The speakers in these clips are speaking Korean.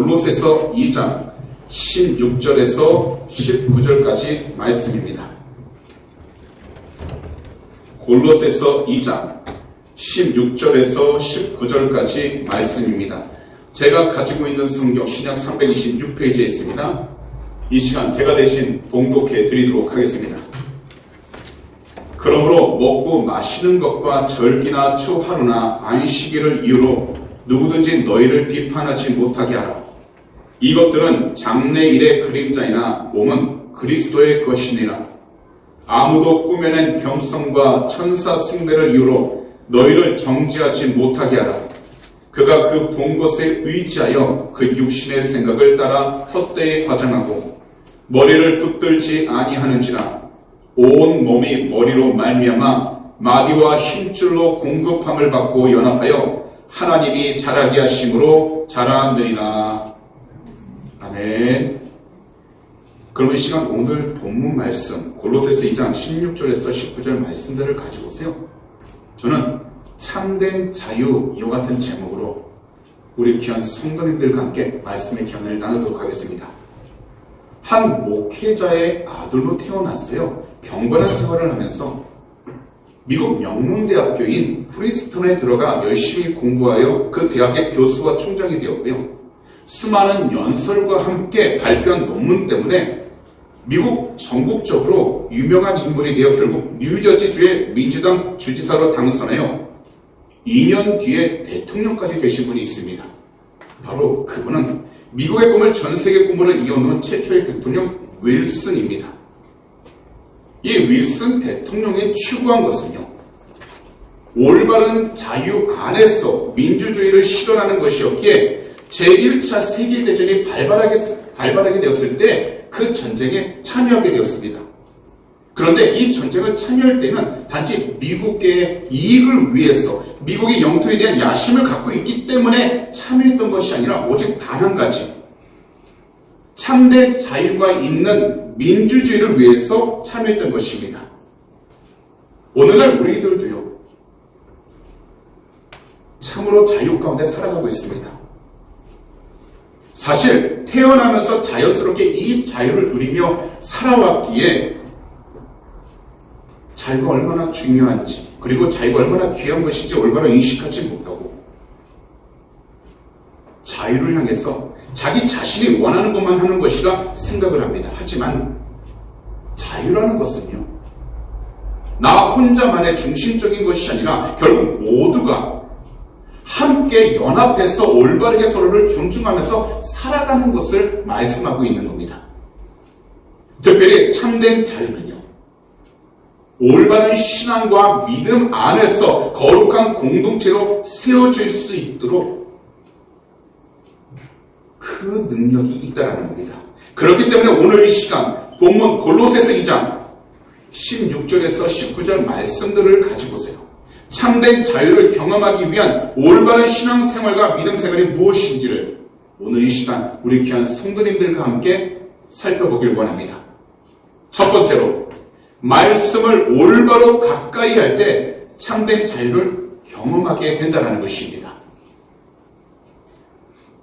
골로새서 2장 16절에서 19절까지 말씀입니다. 골로새서 2장 16절에서 19절까지 말씀입니다. 제가 가지고 있는 성경 신약 326페이지에 있습니다. 이 시간 제가 대신 봉독해 드리도록 하겠습니다. 그러므로 먹고 마시는 것과 절기나 추하루나 안식일을 이유로 누구든지 너희를 비판하지 못하게 하라. 이것들은 장래일의 그림자이나 몸은 그리스도의 것이니라. 아무도 꾸며낸 겸손과 천사 숭배를 이유로 너희를 정죄하지 못하게 하라. 그가 그 본 것에 의지하여 그 육신의 생각을 따라 헛되이 과장하고 머리를 붙들지 아니하는지라. 온 몸이 머리로 말미암아 마디와 힘줄로 공급함을 받고 연합하여 하나님이 자라게 하심으로 자라느니라. 아멘. 그러면 이 시간 오늘 본문 말씀 골로새서 2장 16절에서 19절 말씀들을 가지고 오세요. 저는 참된 자유 이와 같은 제목으로 우리 귀한 성도님들과 함께 말씀의 기원을 나누도록 하겠습니다. 한 목회자의 아들로 태어났어요. 경건한 생활을 하면서 미국 명문대학교인 프린스턴에 들어가 열심히 공부하여 그 대학의 교수와 총장이 되었고요. 수많은 연설과 함께 발표한 논문 때문에 미국 전국적으로 유명한 인물이 되어 결국 뉴저지주의 민주당 주지사로 당선하여 2년 뒤에 대통령까지 되신 분이 있습니다. 바로 그분은 미국의 꿈을 전세계 꿈으로 이어놓은 최초의 대통령 윌슨입니다. 이 윌슨 대통령이 추구한 것은요, 올바른 자유 안에서 민주주의를 실현하는 것이었기에 제1차 세계대전이 발발하게 되었을 때 그 전쟁에 참여하게 되었습니다. 그런데 이 전쟁을 참여할 때는 단지 미국의 이익을 위해서 미국의 영토에 대한 야심을 갖고 있기 때문에 참여했던 것이 아니라 오직 단 한 가지, 참된 자유가 있는 민주주의를 위해서 참여했던 것입니다. 오늘날 우리들도요, 참으로 자유 가운데 살아가고 있습니다. 사실 태어나면서 자연스럽게 이 자유를 누리며 살아왔기에 자유가 얼마나 중요한지, 그리고 자유가 얼마나 귀한 것인지 올바로 인식하지 못하고 자유를 향해서 자기 자신이 원하는 것만 하는 것이라 생각을 합니다. 하지만 자유라는 것은요, 나 혼자만의 중심적인 것이 아니라 결국 모두가 함께 연합해서 올바르게 서로를 존중하면서 살아가는 것을 말씀하고 있는 겁니다. 특별히 참된 자유는요, 올바른 신앙과 믿음 안에서 거룩한 공동체로 세워질 수 있도록 그 능력이 있다는 겁니다. 그렇기 때문에 오늘 이 시간 본문 골로새서 2장 16절에서 19절 말씀들을 가지고 오세요. 참된 자유를 경험하기 위한 올바른 신앙생활과 믿음생활이 무엇인지를 오늘 이 시간 우리 귀한 성도님들과 함께 살펴보길 원합니다. 첫 번째로, 말씀을 올바로 가까이 할 때 참된 자유를 경험하게 된다는 것입니다.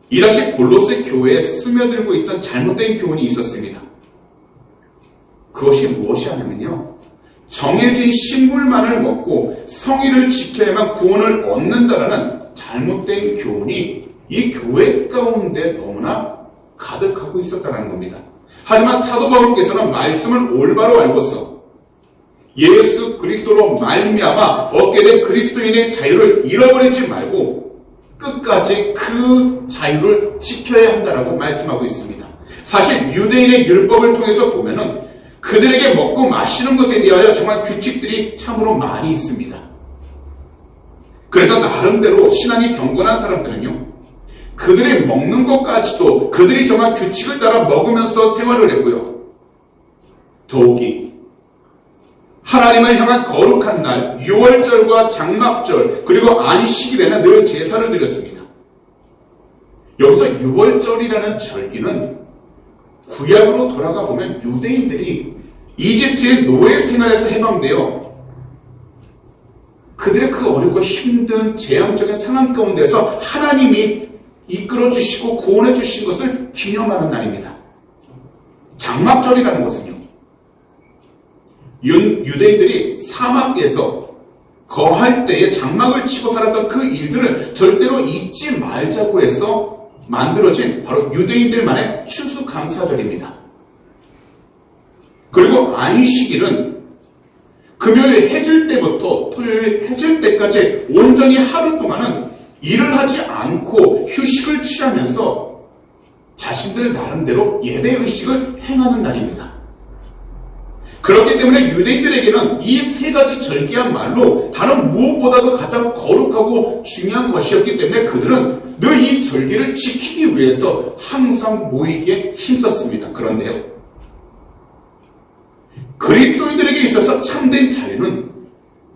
이 당시 골로새 교회에 스며들고 있던 잘못된 교훈이 있었습니다. 그것이 무엇이냐면요, 정해진 식물만을 먹고 성의를 지켜야만 구원을 얻는다라는 잘못된 교훈이 이 교회 가운데 너무나 가득하고 있었다는 겁니다. 하지만 사도 바울께서는 말씀을 올바로 알고서 예수 그리스도로 말미암아 얻게 된 그리스도인의 자유를 잃어버리지 말고 끝까지 그 자유를 지켜야 한다라고 말씀하고 있습니다. 사실 유대인의 율법을 통해서 보면은 그들에게 먹고 마시는 것에 대하여 정말 규칙들이 참으로 많이 있습니다. 그래서 나름대로 신앙이 경건한 사람들은요, 그들이 먹는 것까지도 그들이 정말 규칙을 따라 먹으면서 생활을 했고요. 더욱이 하나님을 향한 거룩한 날, 유월절과 장막절, 그리고 안식일에는 늘 제사를 드렸습니다. 여기서 유월절이라는 절기는 구약으로 돌아가 보면 유대인들이 이집트의 노예 생활에서 해방되어 그들의 그 어렵고 힘든 재앙적인 상황 가운데서 하나님이 이끌어 주시고 구원해 주신 것을 기념하는 날입니다. 장막절이라는 것은요, 유대인들이 사막에서 거할 때에 장막을 치고 살았던 그 일들을 절대로 잊지 말자고 해서 만들어진 바로 유대인들만의 추수감사절입니다. 그리고 안식일은 금요일 해질 때부터 토요일 해질 때까지 온전히 하루 동안은 일을 하지 않고 휴식을 취하면서 자신들 나름대로 예배의식을 행하는 날입니다. 그렇기 때문에 유대인들에게는 이 세 가지 절기야말로 다른 무엇보다도 가장 거룩하고 중요한 것이었기 때문에 그들은 늘 이 절기를 지키기 위해서 항상 모이기에 힘썼습니다. 그런데요, 그리스도인들에게 있어서 참된 자유는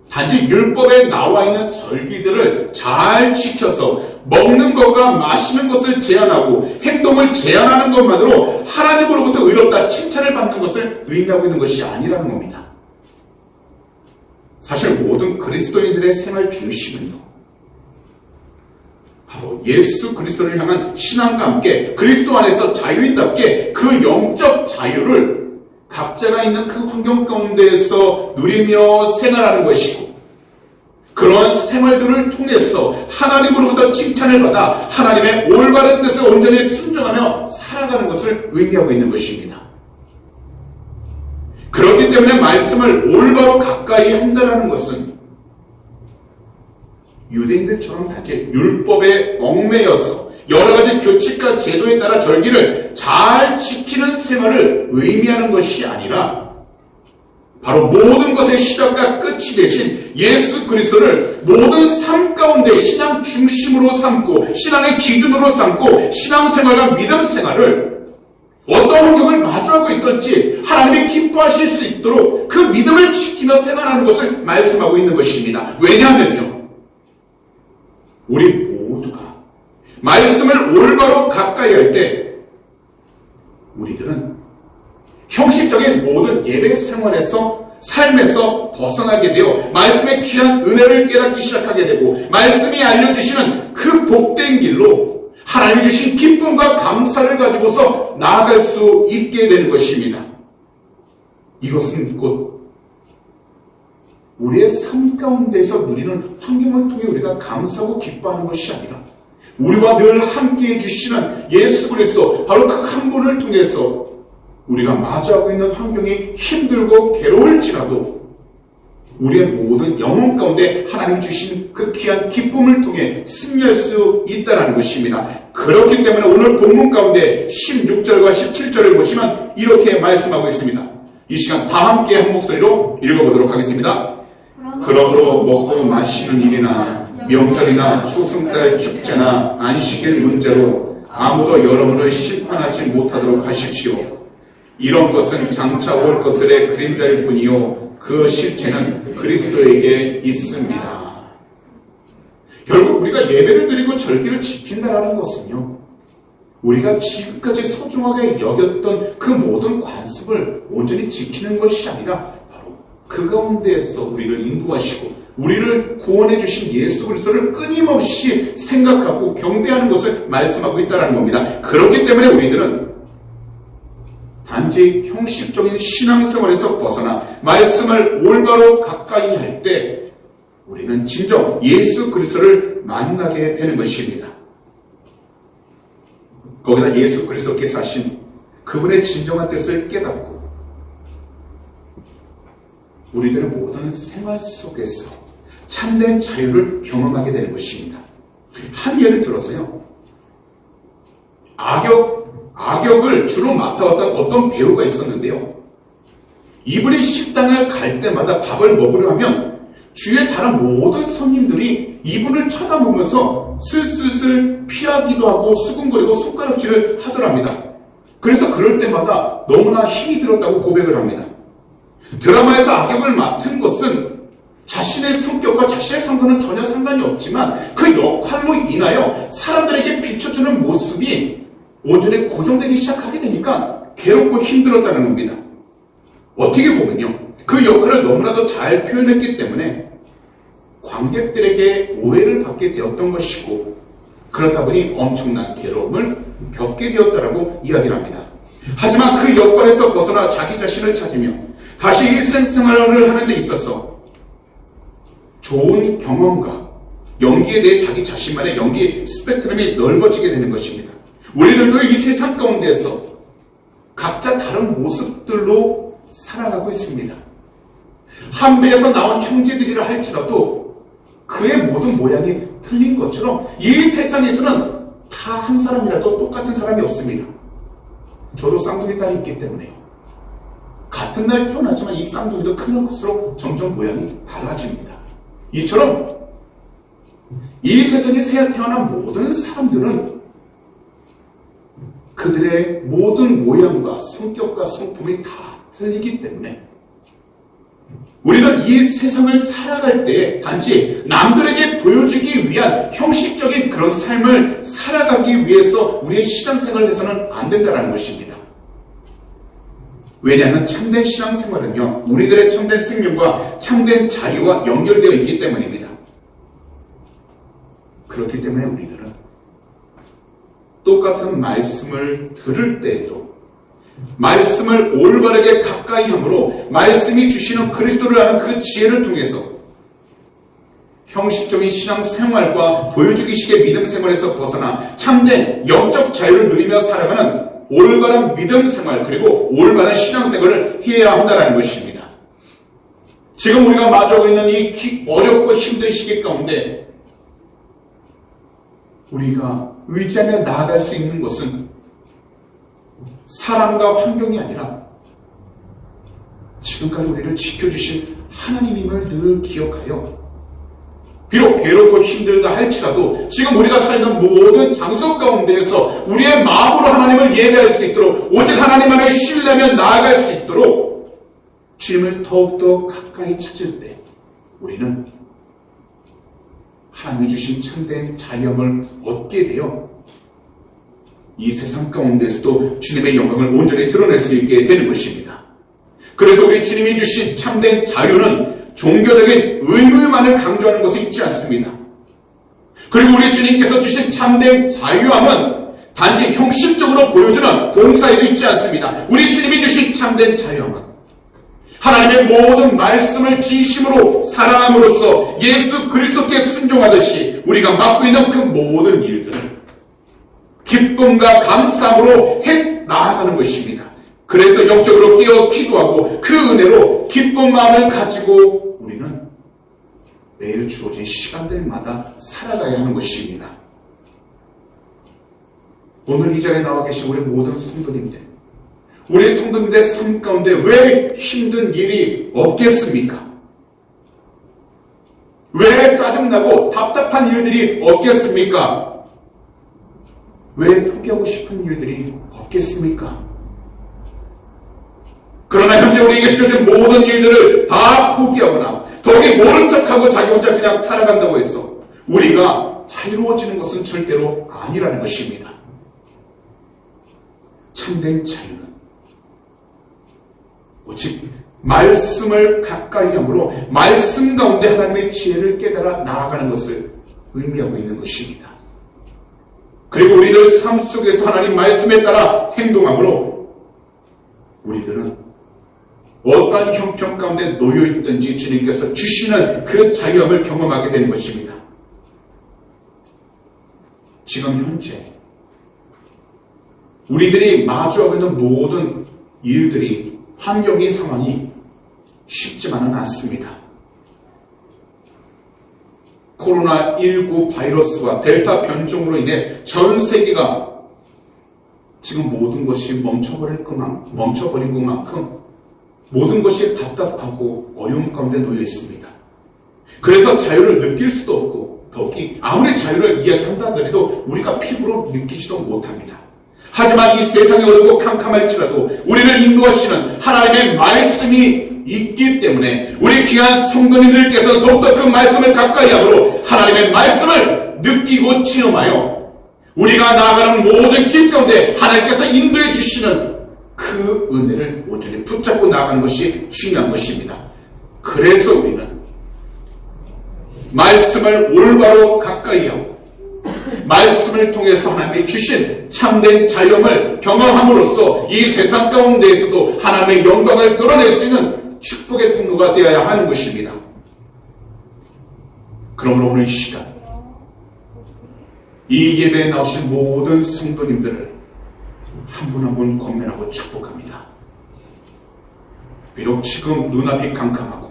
단지 율법에 나와 있는 절기들을 잘 지켜서 먹는 것과 마시는 것을 제한하고 행동을 제한하는 것만으로 하나님으로부터 의롭다 칭찬을 받는 것을 의미하고 있는 것이 아니라는 겁니다. 사실 모든 그리스도인들의 생활 중심은요, 바로 예수 그리스도를 향한 신앙과 함께 그리스도 안에서 자유인답게 그 영적 자유를 각자가 있는 그 환경 가운데에서 누리며 생활하는 것이고, 그런 생활들을 통해서 하나님으로부터 칭찬을 받아 하나님의 올바른 뜻을 온전히 순종하며 살아가는 것을 의미하고 있는 것입니다. 그렇기 때문에 말씀을 올바로 가까이 한다는 것은 유대인들처럼 단지 율법에 얽매여서 여러 가지 규칙과 제도에 따라 절기를 잘 지키는 생활을 의미하는 것이 아니라 바로 모든 것의 시작과 끝이 되신 예수 그리스도를 모든 삶 가운데 신앙 중심으로 삼고 신앙의 기준으로 삼고 신앙생활과 믿음생활을 어떤 환경을 마주하고 있든지 하나님이 기뻐하실 수 있도록 그 믿음을 지키며 생활하는 것을 말씀하고 있는 것입니다. 왜냐하면요, 우리 모두가 말씀을 올바로 가까이 할 때 우리들은 형식적인 모든 예배 생활에서 삶에서 벗어나게 되어 말씀의 귀한 은혜를 깨닫기 시작하게 되고 말씀이 알려주시는 그 복된 길로 하나님이 주신 기쁨과 감사를 가지고서 나아갈 수 있게 되는 것입니다. 이것은 곧 우리의 삶 가운데서 누리는 환경을 통해 우리가 감사하고 기뻐하는 것이 아니라 우리와 늘 함께해 주시는 예수 그리스도 바로 그 한 분을 통해서 우리가 마주하고 있는 환경이 힘들고 괴로울지라도 우리의 모든 영혼 가운데 하나님이 주신 그 귀한 기쁨을 통해 승리할 수 있다는 것입니다. 그렇기 때문에 오늘 본문 가운데 16절과 17절을 보시면 이렇게 말씀하고 있습니다. 이 시간 다 함께 한 목소리로 읽어보도록 하겠습니다. 그러므로 먹고 마시는 일이나 명절이나 초승달 축제나 안식일 문제로 아무도 여러분을 심판하지 못하도록 하십시오. 이런 것은 장차 올 것들의 그림자일 뿐이요 그 실체는 그리스도에게 있습니다. 결국 우리가 예배를 드리고 절기를 지킨다는 것은요, 우리가 지금까지 소중하게 여겼던 그 모든 관습을 온전히 지키는 것이 아니라 바로 그 가운데에서 우리를 인도하시고 우리를 구원해 주신 예수 그리스도를 끊임없이 생각하고 경배하는 것을 말씀하고 있다는 겁니다. 그렇기 때문에 우리들은 단지 형식적인 신앙생활에서 벗어나 말씀을 올바로 가까이 할 때 우리는 진정 예수 그리스도를 만나게 되는 것입니다. 거기다 예수 그리스도께서 하신 그분의 진정한 뜻을 깨닫고 우리들의 모든 생활 속에서 참된 자유를 경험하게 되는 것입니다. 한 예를 들어서요, 악역을 주로 맡아왔던 어떤 배우가 있었는데요, 이분이 식당에 갈 때마다 밥을 먹으려 하면 주위에 다른 모든 손님들이 이분을 쳐다보면서 슬슬슬 피하기도 하고 수근거리고 손가락질을 하더랍니다. 그래서 그럴 때마다 너무나 힘이 들었다고 고백을 합니다. 드라마에서 악역을 맡은 것은 자신의 성격과 자신의 성과는 전혀 상관이 없지만 그 역할로 인하여 사람들에게 비춰주는 모습이 온전히 고정되기 시작하게 되니까 괴롭고 힘들었다는 겁니다. 어떻게 보면요, 그 역할을 너무나도 잘 표현했기 때문에 관객들에게 오해를 받게 되었던 것이고 그러다 보니 엄청난 괴로움을 겪게 되었다라고 이야기를 합니다. 하지만 그 여건에서 벗어나 자기 자신을 찾으며 다시 일생생활을 하는 데 있어서 좋은 경험과 연기에 대해 자기 자신만의 연기 스펙트럼이 넓어지게 되는 것입니다. 우리들도 이 세상 가운데서 각자 다른 모습들로 살아가고 있습니다. 한 배에서 나온 형제들이라 할지라도 그의 모든 모양이 틀린 것처럼 이 세상에서는 다 한 사람이라도 똑같은 사람이 없습니다. 저도 쌍둥이 딸이 있기 때문에요. 같은 날 태어났지만 이 쌍둥이도 크면 클수록 점점 모양이 달라집니다. 이처럼 이 세상에 태어난 모든 사람들은 그들의 모든 모양과 성격과 성품이 다 틀리기 때문에 우리는 이 세상을 살아갈 때 단지 남들에게 보여주기 위한 형식적인 그런 삶을 살아가기 위해서 우리의 신앙생활을 해서는 안 된다는 것입니다. 왜냐하면 참된 신앙생활은요, 우리들의 참된 생명과 참된 자유와 연결되어 있기 때문입니다. 그렇기 때문에 우리들은 똑같은 말씀을 들을 때에도 말씀을 올바르게 가까이 함으로 말씀이 주시는 그리스도를 아는 그 지혜를 통해서 형식적인 신앙생활과 보여주기식의 믿음생활에서 벗어나 참된 영적 자유를 누리며 살아가는 올바른 믿음생활 그리고 올바른 신앙생활을 해야 한다는 것입니다. 지금 우리가 마주하고 있는 이 어렵고 힘든 시기 가운데 우리가 의지하며 나아갈 수 있는 것은 사람과 환경이 아니라 지금까지 우리를 지켜주신 하나님임을 늘 기억하여 비록 괴롭고 힘들다 할지라도 지금 우리가 서 있는 모든 장소 가운데에서 우리의 마음으로 하나님을 예배할 수 있도록 오직 하나님 안에 신뢰하며 나아갈 수 있도록 주님을 더욱더 가까이 찾을 때 우리는 하나님이 주신 참된 자유함을 얻게 되어 이 세상 가운데서도 주님의 영광을 온전히 드러낼 수 있게 되는 것입니다. 그래서 우리 주님이 주신 참된 자유는 종교적인 의무만을 강조하는 것이 있지 않습니다. 그리고 우리 주님께서 주신 참된 자유함은 단지 형식적으로 보여주는 봉사에도 있지 않습니다. 우리 주님이 주신 참된 자유함은 하나님의 모든 말씀을 진심으로 사랑함으로써 예수 그리스도께 순종하듯이 우리가 맡고 있는 그 모든 일들을 기쁨과 감사함으로 해 나아가는 것입니다. 그래서 영적으로 깨어 기도하고 그 은혜로 기쁜 마음을 가지고 우리는 매일 주어진 시간들마다 살아가야 하는 것입니다. 오늘 이 자리에 나와 계신 우리 모든 성도님들, 우리 성도님들의 삶 가운데 왜 힘든 일이 없겠습니까? 왜 짜증나고 답답한 일들이 없겠습니까? 왜 포기하고 싶은 일들이 없겠습니까? 그러나 현재 우리에게 주어진 모든 일들을 다 포기하거나 더욱이 모른 척하고 자기 혼자 그냥 살아간다고 해서 우리가 자유로워지는 것은 절대로 아니라는 것입니다. 참된 자유는 오직 말씀을 가까이 함으로 말씀 가운데 하나님의 지혜를 깨달아 나아가는 것을 의미하고 있는 것입니다. 그리고 우리들 삶 속에서 하나님 말씀에 따라 행동함으로 우리들은 어떠한 형편 가운데 놓여있든지 주님께서 주시는 그 자유함을 경험하게 되는 것입니다. 지금 현재 우리들이 마주하고 있는 모든 일들이 환경의 상황이 쉽지만은 않습니다. 코로나19 바이러스와 델타 변종으로 인해 전 세계가 지금 모든 것이 멈춰버린 것만큼 모든 것이 답답하고 어려움 가운데 놓여 있습니다. 그래서 자유를 느낄 수도 없고 더욱이 아무리 자유를 이야기한다 하더라도 우리가 피부로 느끼지도 못합니다. 하지만 이 세상이 어렵고 캄캄할지라도 우리를 인도하시는 하나님의 말씀이 있기 때문에 우리 귀한 성도님들께서 더욱더 그 말씀을 가까이 함으로 하나님의 말씀을 느끼고 체험하여 우리가 나아가는 모든 길 가운데 하나님께서 인도해 주시는 그 은혜를 온전히 붙잡고 나아가는 것이 중요한 것입니다. 그래서 우리는 말씀을 올바로 가까이 하고 말씀을 통해서 하나님이 주신 참된 자유함을 경험함으로써 이 세상 가운데에서도 하나님의 영광을 드러낼 수 있는 축복의 통로가 되어야 하는 것입니다. 그러므로 오늘 이 시간 이 예배에 나오신 모든 성도님들을 한 분 한 분 권면하고 축복합니다. 비록 지금 눈앞이 캄캄하고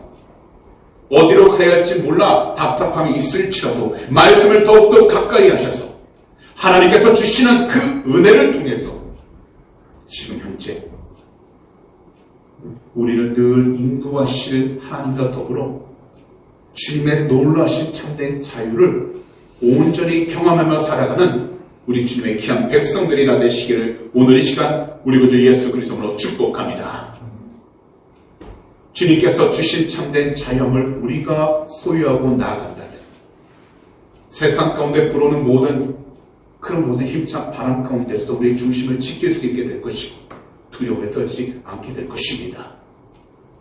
어디로 가야 할지 몰라 답답함이 있을지라도 말씀을 더욱더 가까이 하셔서 하나님께서 주시는 그 은혜를 통해서 지금 현재 우리를 늘 인도하실 하나님과 더불어 주님의 놀라신 참된 자유를 온전히 경험하며 살아가는 우리 주님의 귀한 백성들이 다 되시기를 오늘 이 시간 우리 구주 예수 그리스도로 축복합니다. 주님께서 주신 참된 자유함을 우리가 소유하고 나아간다면 세상 가운데 불어오는 그런 모든 힘찬 바람 가운데서도 우리의 중심을 지킬 수 있게 될 것이고 두려움에 떨지 않게 될 것입니다.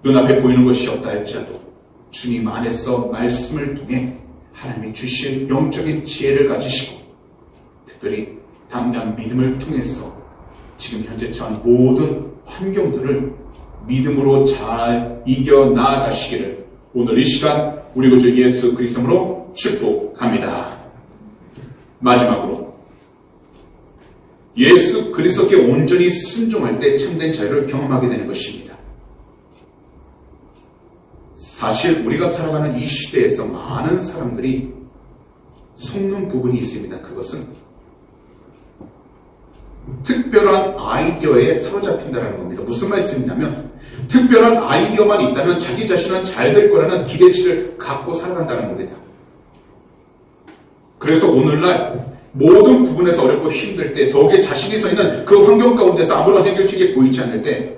눈앞에 보이는 것이 없다 할지라도 주님 안에서 말씀을 통해 하나님이 주신 영적인 지혜를 가지시고 특별히 담대한 믿음을 통해서 지금 현재 처한 모든 환경들을 믿음으로 잘 이겨 나아가시기를 오늘 이 시간 우리 구주 예수 그리스도로 축복합니다. 마지막으로 예수 그리스도께 온전히 순종할 때 참된 자유를 경험하게 되는 것입니다. 사실 우리가 살아가는 이 시대에서 많은 사람들이 속는 부분이 있습니다. 그것은 특별한 아이디어에 사로잡힌다는 겁니다. 무슨 말씀이냐면 특별한 아이디어만 있다면 자기 자신은 잘 될 거라는 기대치를 갖고 살아간다는 겁니다. 그래서 오늘날 모든 부분에서 어렵고 힘들 때 더욱이 자신이 서 있는 그 환경 가운데서 아무런 해결책이 보이지 않을 때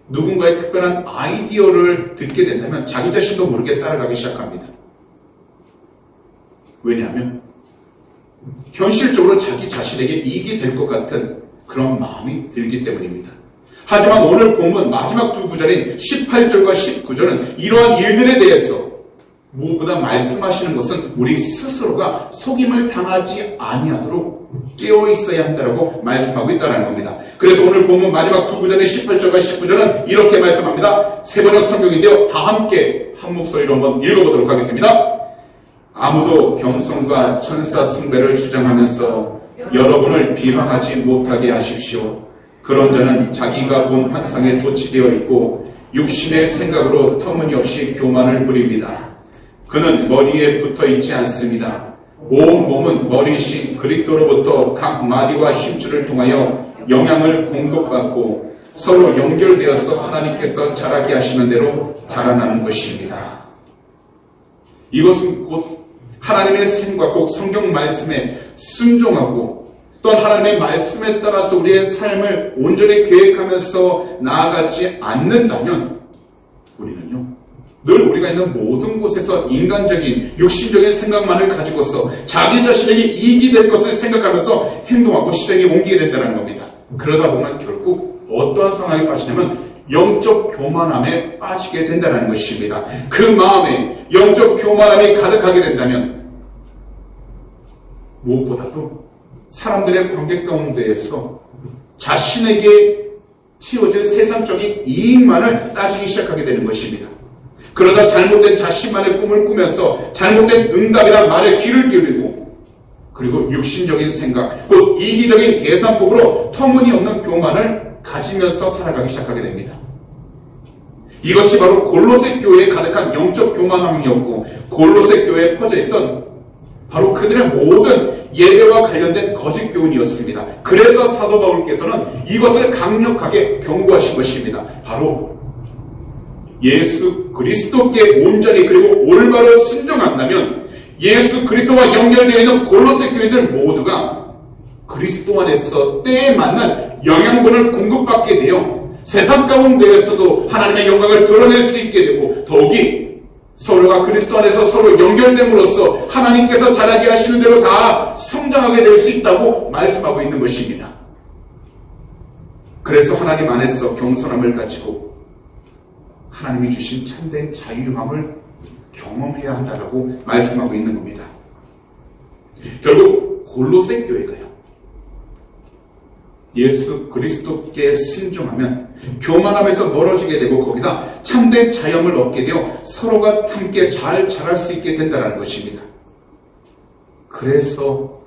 누군가의 특별한 아이디어를 듣게 된다면 자기 자신도 모르게 따라가기 시작합니다. 왜냐하면 현실적으로 자기 자신에게 이익이 될 것 같은 그런 마음이 들기 때문입니다. 하지만 오늘 본문 마지막 두 구절인 18절과 19절은 이러한 일들에 대해서 무엇보다 말씀하시는 것은 우리 스스로가 속임을 당하지 아니하도록 깨어 있어야 한다고 말씀하고 있다는 겁니다. 그래서 오늘 본문 마지막 두 구절의 18절과 19절은 이렇게 말씀합니다. 세번역 성경인데요. 다 함께 한 목소리로 한번 읽어보도록 하겠습니다. 아무도 겸손과 천사 숭배를 주장하면서 여러분을 비방하지 못하게 하십시오. 그런 자는 자기가 본 환상에 도취되어 있고 육신의 생각으로 터무니없이 교만을 부립니다. 그는 머리에 붙어 있지 않습니다. 온 몸은 머리이신 그리스도로부터 각 마디와 힘줄을 통하여 영향을 공급받고 서로 연결되어서 하나님께서 자라게 하시는 대로 자라나는 것입니다. 이것은 곧 하나님의 생각, 꼭 성경 말씀에 순종하고 또한 하나님의 말씀에 따라서 우리의 삶을 온전히 계획하면서 나아가지 않는다면 우리는요 늘 우리가 있는 모든 곳에서 인간적인 육신적인 생각만을 가지고서 자기 자신에게 이익이 될 것을 생각하면서 행동하고 실행에 옮기게 된다는 겁니다. 그러다 보면 결국 어떠한 상황에 빠지냐면 영적 교만함에 빠지게 된다는 것입니다. 그 마음에 영적 교만함이 가득하게 된다면 무엇보다도 사람들의 관계 가운데에서 자신에게 치워질 세상적인 이익만을 따지기 시작하게 되는 것입니다. 그러다 잘못된 자신만의 꿈을 꾸면서 잘못된 응답이란 말에 귀를 기울이고 그리고 육신적인 생각, 곧 이기적인 계산법으로 터무니없는 교만을 가지면서 살아가기 시작하게 됩니다. 이것이 바로 골로새 교회에 가득한 영적 교만함이었고 골로새 교회에 퍼져있던 바로 그들의 모든 예배와 관련된 거짓 교훈이었습니다. 그래서 사도 바울께서는 이것을 강력하게 경고하신 것입니다. 바로 예수 그리스도께 온전히 그리고 올바로 순종한다면 예수 그리스도와 연결되어 있는 골로새 교회들 모두가 그리스도 안에서 때에 맞는 영양분을 공급받게 되어 세상 가운데에서도 하나님의 영광을 드러낼 수 있게 되고 더욱이 서로가 그리스도 안에서 서로 연결됨으로써 하나님께서 자라게 하시는 대로 다 성장하게 될 수 있다고 말씀하고 있는 것입니다. 그래서 하나님 안에서 겸손함을 가지고 하나님이 주신 참된 자유함을 경험해야 한다고 말씀하고 있는 겁니다. 결국 골로새 교회가요. 예수 그리스도께 순종하면 교만함에서 멀어지게 되고 거기다 참된 자유함을 얻게 되어 서로가 함께 잘 자랄 수 있게 된다는 것입니다. 그래서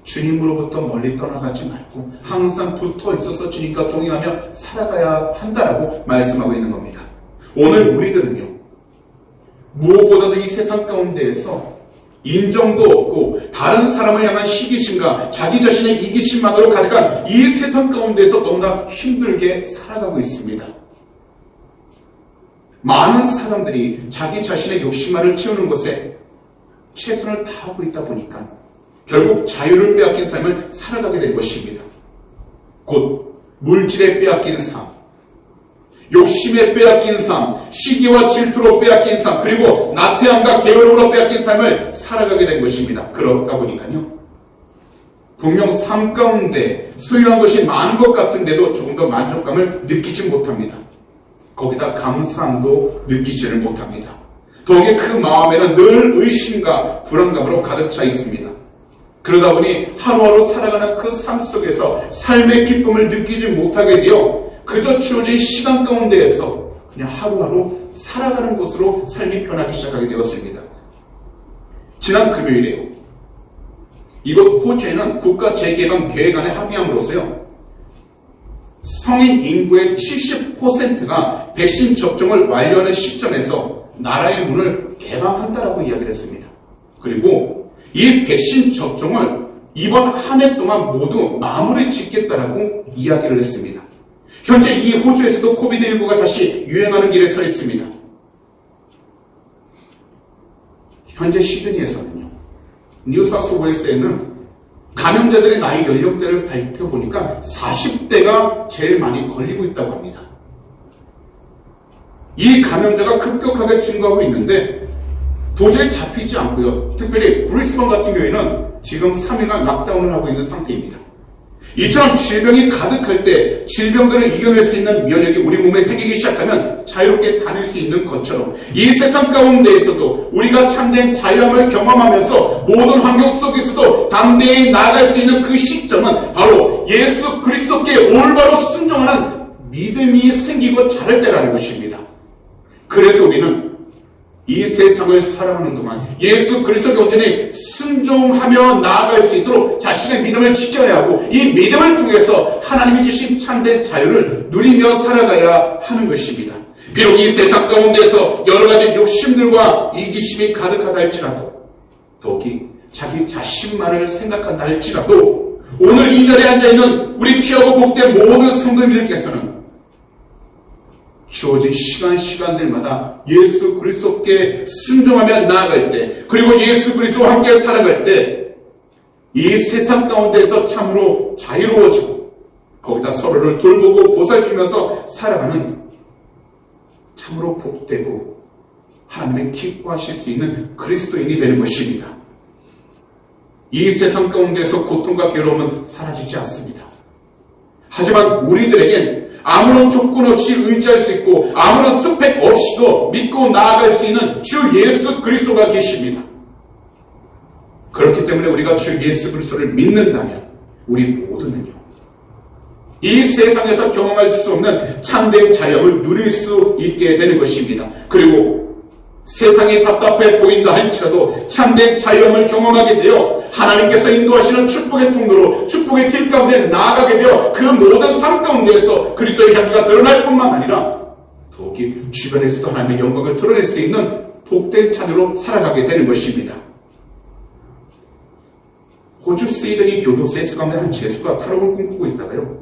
주님으로부터 멀리 떠나가지 말고 항상 붙어 있어서 주님과 동행하며 살아가야 한다라고 말씀하고 있는 겁니다. 오늘 우리들은요, 무엇보다도 이 세상 가운데에서 인정도 없고 다른 사람을 향한 시기심과 자기 자신의 이기심만으로 가득한 이 세상 가운데서 너무나 힘들게 살아가고 있습니다. 많은 사람들이 자기 자신의 욕심만을 채우는 것에 최선을 다하고 있다 보니까 결국 자유를 빼앗긴 삶을 살아가게 된 것입니다. 곧 물질에 빼앗긴 삶, 욕심에 빼앗긴 삶, 시기와 질투로 빼앗긴 삶, 그리고 나태함과 게으름으로 빼앗긴 삶을 살아가게 된 것입니다. 그러다 보니까요, 분명 삶 가운데 소유한 것이 많은 것 같은데도 조금 더 만족감을 느끼지 못합니다. 거기다 감사함도 느끼지를 못합니다. 더욱이 그 마음에는 늘 의심과 불안감으로 가득 차 있습니다. 그러다 보니 하루하루 살아가는 그 삶 속에서 삶의 기쁨을 느끼지 못하게 되어 그저 주어진 시간 가운데에서 그냥 하루하루 살아가는 것으로 삶이 변하기 시작하게 되었습니다. 지난 금요일에요, 이곳 호주에는 국가재개방계획안에 합의함으로써요, 성인 인구의 70%가 백신 접종을 완료하는 시점에서 나라의 문을 개방한다라고 이야기를 했습니다. 그리고 이 백신 접종을 이번 한 해 동안 모두 마무리 짓겠다라고 이야기를 했습니다. 현재 이 호주에서도 코비드19가 다시 유행하는 길에 서 있습니다. 현재 시드니에서는요, 뉴사우스웨일스에는 감염자들의 나이 연령대를 밝혀보니까 40대가 제일 많이 걸리고 있다고 합니다. 이 감염자가 급격하게 증가하고 있는데 도저히 잡히지 않고요. 특별히 브리스번 같은 경우에는 지금 3일간 락다운을 하고 있는 상태입니다. 이처럼 질병이 가득할 때 질병들을 이겨낼 수 있는 면역이 우리 몸에 생기기 시작하면 자유롭게 다닐 수 있는 것처럼 이 세상 가운데에서도 우리가 참된 자유함을 경험하면서 모든 환경 속에서도 담대히 나아갈 수 있는 그 시점은 바로 예수 그리스도께 올바로 순종하는 믿음이 생기고 자랄 때라는 것입니다. 그래서 우리는 이 세상을 살아가는 동안 예수 그리스도께 온전히 순종하며 나아갈 수 있도록 자신의 믿음을 지켜야 하고 이 믿음을 통해서 하나님이 주신 참된 자유를 누리며 살아가야 하는 것입니다. 비록 이 세상 가운데서 여러 가지 욕심들과 이기심이 가득하다 할지라도 더욱이 자기 자신만을 생각한다 할지라도 오늘 이 자리에 앉아있는 우리 귀하고 복된 모든 성도님들께서는 주어진 시간들마다 예수 그리스도께 순종하며 나아갈 때, 그리고 예수 그리스도와 함께 살아갈 때 이 세상 가운데서 참으로 자유로워지고 거기다 서로를 돌보고 보살피면서 살아가는 참으로 복되고 하나님의 기뻐하실 수 있는 그리스도인이 되는 것입니다. 이 세상 가운데서 고통과 괴로움은 사라지지 않습니다. 하지만 우리들에겐 아무런 조건 없이 의지할 수 있고 아무런 스펙 없이도 믿고 나아갈 수 있는 주 예수 그리스도가 계십니다. 그렇기 때문에 우리가 주 예수 그리스도를 믿는다면 우리 모두는요, 이 세상에서 경험할 수 없는 참된 자유를 누릴 수 있게 되는 것입니다. 그리고 세상이 답답해 보인다 할지라도 참된 자유함을 경험하게 되어 하나님께서 인도하시는 축복의 통로로 축복의 길 가운데 나아가게 되어 그 모든 삶 가운데에서 그리스도의 향기가 드러날 뿐만 아니라 더욱이 주변에서도 하나님의 영광을 드러낼 수 있는 복된 자녀로 살아가게 되는 것입니다. 호주 시드니 교도소의 수 가운데 한 재수가 탈옥을 꿈꾸고 있다가요,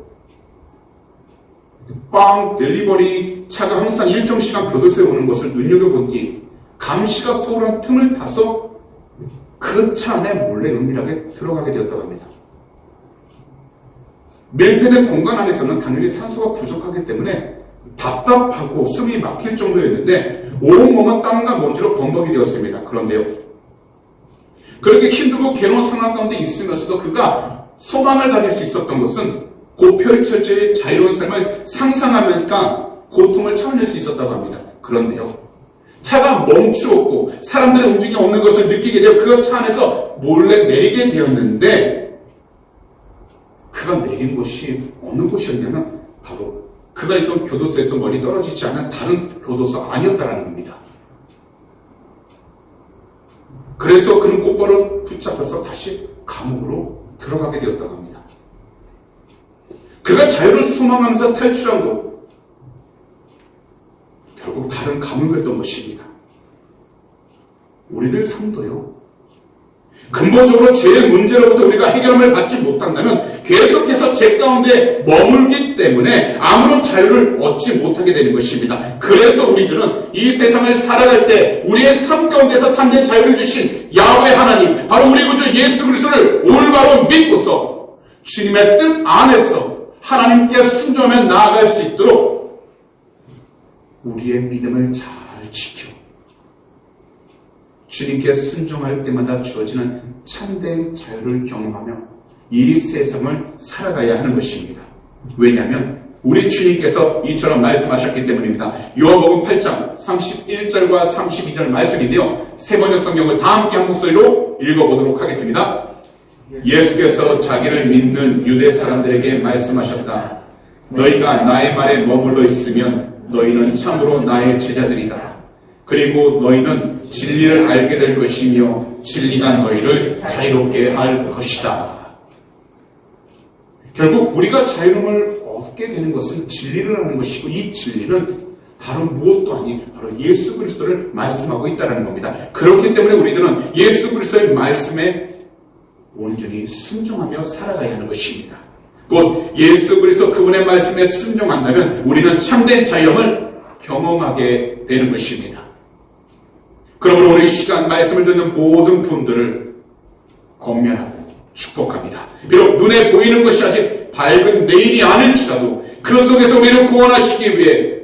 빵 델리버리 차가 항상 일정 시간 교도소에 오는 것을 눈여겨본 뒤 감시가 소홀한 틈을 타서 그 차 안에 몰래 은밀하게 들어가게 되었다고 합니다. 밀폐된 공간 안에서는 당연히 산소가 부족하기 때문에 답답하고 숨이 막힐 정도였는데 온몸은 땀과 먼지로 범벅이 되었습니다. 그런데요, 그렇게 힘들고 괴로운 상황 가운데 있으면서도 그가 소망을 가질 수 있었던 것은 곧 펼쳐질 자유로운 삶을 상상하면서 고통을 참아낼 수 있었다고 합니다. 그런데요, 차가 멈추었고 사람들의 움직임이 없는 것을 느끼게 되어 그 차 안에서 몰래 내리게 되었는데 그가 내린 곳이 어느 곳이었냐면 바로 그가 있던 교도소에서 멀리 떨어지지 않은 다른 교도소 아니었다라는 겁니다. 그래서 그는 곧바로 붙잡혀서 다시 감옥으로 들어가게 되었다고 합니다. 그가 자유를 소망하면서 탈출한 곳, 결국 다른 감옥이었던 것입니다. 우리들 삶도요, 근본적으로 죄의 문제로부터 우리가 해결함을 받지 못한다면 계속해서 죄 가운데 머물기 때문에 아무런 자유를 얻지 못하게 되는 것입니다. 그래서 우리들은 이 세상을 살아갈 때 우리의 삶 가운데서 참된 자유를 주신 야훼 하나님, 바로 우리 구주 예수 그리스도를 올바로 믿고서 주님의 뜻 안에서 하나님께 순종하며 나아갈 수 있도록 우리의 믿음을 잘 지켜 주님께 순종할 때마다 주어지는 참된 자유를 경험하며 이 세상을 살아가야 하는 것입니다. 왜냐하면 우리 주님께서 이처럼 말씀하셨기 때문입니다. 요한복음 8장 31절과 32절 말씀인데요, 세 번역 성경을 다 함께 한 목소리로 읽어보도록 하겠습니다. 예수께서 자기를 믿는 유대 사람들에게 말씀하셨다. 너희가 나의 말에 머물러 있으면 너희는 참으로 나의 제자들이다. 그리고 너희는 진리를 알게 될 것이며 진리가 너희를 자유롭게 할 것이다. 결국 우리가 자유로움을 얻게 되는 것은 진리를 아는 것이고, 이 진리는 다른 무엇도 아닌 바로 예수 그리스도를 말씀하고 있다는 겁니다. 그렇기 때문에 우리들은 예수 그리스도의 말씀에 온전히 순종하며 살아가야 하는 것입니다. 곧 예수 그리스도 그분의 말씀에 순종한다면 우리는 참된 자유함을 경험하게 되는 것입니다. 그러므로 오늘 이 시간 말씀을 듣는 모든 분들을 권면하고 축복합니다. 비록 눈에 보이는 것이 아직 밝은 내일이 아닐지라도 그 속에서 우리를 구원하시기 위해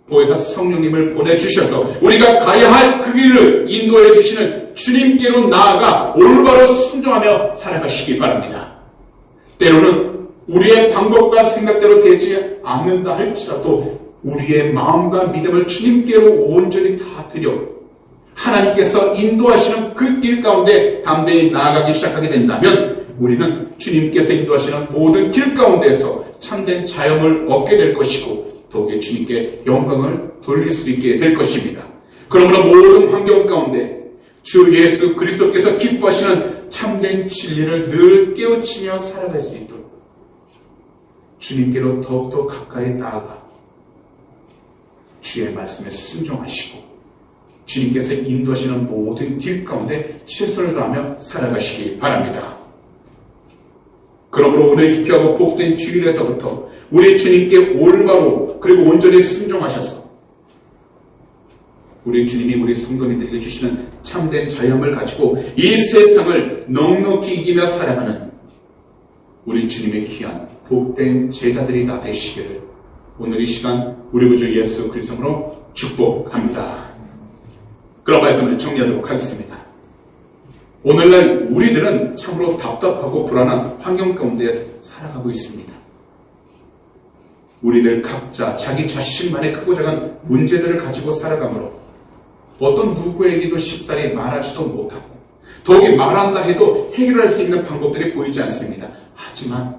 보혜사 성령님을 보내주셔서 우리가 가야 할 그 길을 인도해 주시는 주님께로 나아가 올바로 순종하며 살아가시기 바랍니다. 때로는 우리의 방법과 생각대로 되지 않는다 할지라도 우리의 마음과 믿음을 주님께로 온전히 다 드려 하나님께서 인도하시는 그 길 가운데 담대히 나아가기 시작하게 된다면 우리는 주님께서 인도하시는 모든 길 가운데에서 참된 자유를 얻게 될 것이고 더욱이 주님께 영광을 돌릴 수 있게 될 것입니다. 그러므로 모든 환경 가운데 주 예수 그리스도께서 기뻐하시는 참된 진리를 늘 깨우치며 살아갈 수 있도록 주님께로 더욱더 가까이 나아가 주의 말씀에 순종하시고 주님께서 인도하시는 모든 길 가운데 최선을 다하며 살아가시기 바랍니다. 그러므로 오늘 이 귀하고 복된 주일에서부터 우리 주님께 올바로 그리고 온전히 순종하셔서 우리 주님이 우리 성도님들에게 주시는 참된 자유함을 가지고 이 세상을 넉넉히 이기며 살아가는 우리 주님의 귀한 복된 제자들이 다 되시기를 오늘 이 시간 우리 구주 예수 그리스도로 축복합니다. 그런 말씀을 정리하도록 하겠습니다. 오늘날 우리들은 참으로 답답하고 불안한 환경 가운데 살아가고 있습니다. 우리들 각자 자기 자신만의 크고 작은 문제들을 가지고 살아가므로 어떤 누구에게도 쉽사리 말하지도 못하고 더욱이 말한다 해도 해결할 수 있는 방법들이 보이지 않습니다. 하지만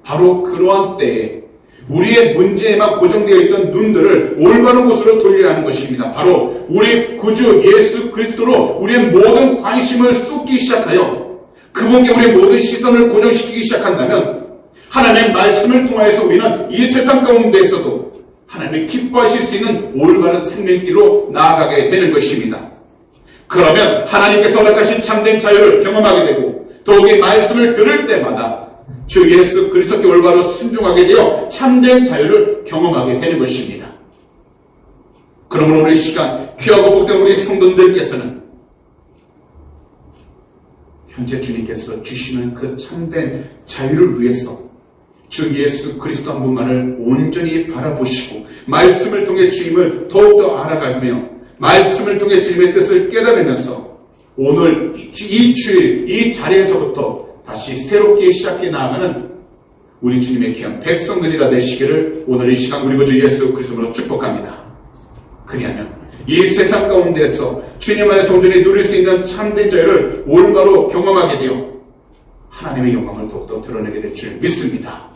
바로 그러한 때에 우리의 문제에만 고정되어 있던 눈들을 올바른 곳으로 돌려야 하는 것입니다. 바로 우리 구주 예수 그리스도로 우리의 모든 관심을 쏟기 시작하여 그분께 우리의 모든 시선을 고정시키기 시작한다면 하나님의 말씀을 통하여서 우리는 이 세상 가운데에서도 하나님이 기뻐하실 수 있는 올바른 생명길로 나아가게 되는 것입니다. 그러면 하나님께서 허락하신 참된 자유를 경험하게 되고 더욱이 말씀을 들을 때마다 주 예수 그리스도께 올바로 순종하게 되어 참된 자유를 경험하게 되는 것입니다. 그러므로 오늘 이 시간 귀하고 복된 우리 성도들께서는 현재 주님께서 주시는 그 참된 자유를 위해서 주 예수 그리스도 한 분만을 온전히 바라보시고 말씀을 통해 주님을 더욱더 알아가며 말씀을 통해 주님의 뜻을 깨달으면서 오늘 이 주일 이 자리에서부터 다시 새롭게 시작해 나아가는 우리 주님의 귀한 백성들이가 되시기를 오늘 이 시간 우리 구주 예수 그리스도로 축복합니다. 그리하면 이 세상 가운데서 주님 안에서 온전히 누릴 수 있는 참된 자유를 올바로 경험하게 되어 하나님의 영광을 더욱더 드러내게 될 줄 믿습니다.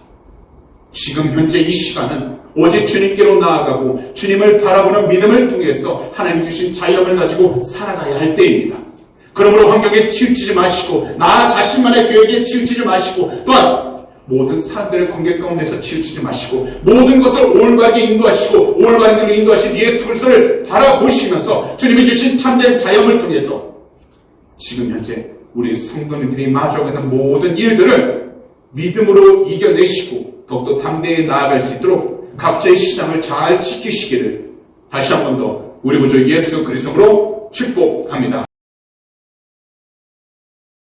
지금 현재 이 시간은 오직 주님께로 나아가고 주님을 바라보는 믿음을 통해서 하나님 주신 자유함을 가지고 살아가야 할 때입니다. 그러므로 환경에 치우치지 마시고 나 자신만의 계획에 치우치지 마시고 또한 모든 사람들의 관계 가운데서 치우치지 마시고 모든 것을 올바르게 인도하시고 올바른 길로 인도하신 예수 그리스도를 바라보시면서 주님이 주신 참된 자유함을 통해서 지금 현재 우리 성도님들이 마주하고 있는 모든 일들을 믿음으로 이겨내시고 더욱더 담대히 나아갈 수 있도록 각자의 신앙을 잘 지키시기를 다시 한 번 더 우리 구주 예수 그리스도로 축복합니다.